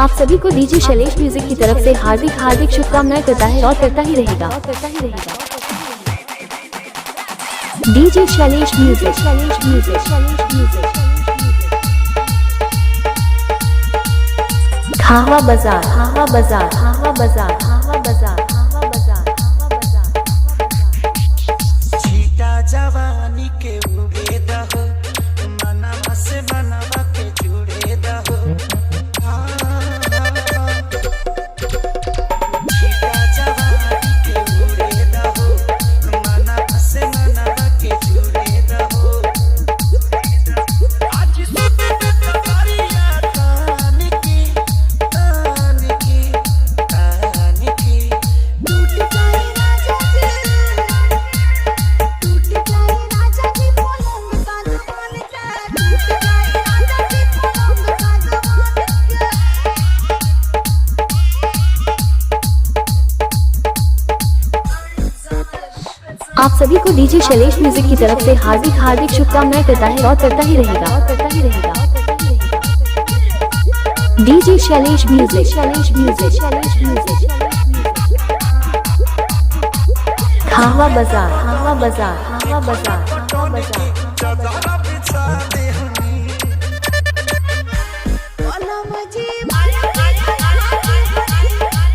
आप सभी को डीजे शैलेश म्यूजिक की तरफ से हार्दिक शुभकामनाएं करता है और करता ही रहेगा। डीजे शैलेश म्यूजिक खावा बाजार छीटा जवानी के उड़े दहो मनवा से मनवा के जुड़े दहो छीटा जवानी के उड़े दहो मनवा से मनवा के जुड़े दहो आज सवारिया तान की टूट जाए राजा जी पलंग का जवान के टूट जाए राजा जी पलंग का जवान आप सभी को डीजे शैलेश म्यूजिक की तरफ से हार्दिक शुभकामनाएं करता है और करता ही रहेगा। डीजे शैलेश म्यूजिक खावा बाजार चदरा बिछा दे हनी पलम जी माया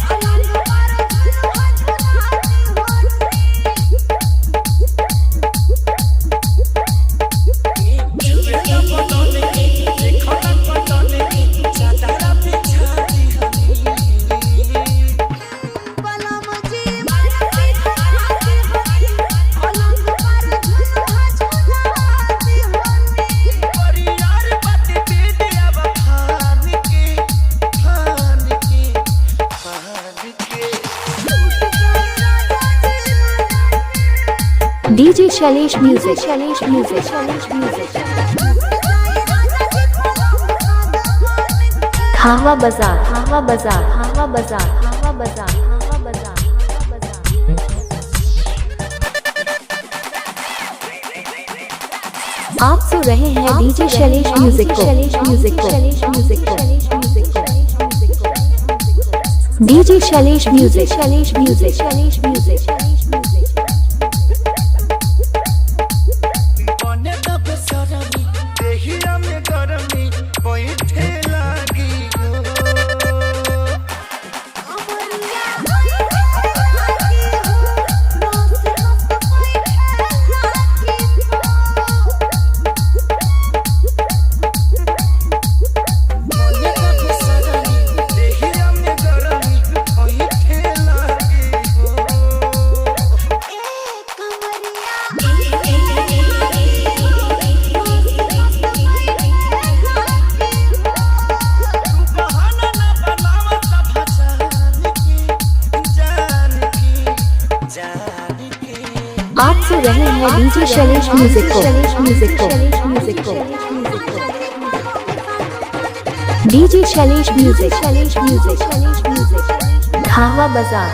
पलंग पर चदरा बिछा दे हनी पलम जी माया पलंग पर झुलाती होनी परियार पति बेटिया बखान के डीजे शैलेश म्यूजिक खावा बाजार आप सुन रहे हैं डीजे शैलेश म्यूजिक को डीजे शैलेश म्यूजिक बने दब सरमी देहिया में गरमी बैठे लागी हो अमरिया लागी हो नस बने दब सरमी देहिया में गरमी बैठे लागी हो बहाना ना बनावा सब जान की आप सुन रहे हैं डीजे शैलेश म्यूजिक को डीजे शैलेश म्यूजिक खावा बाजार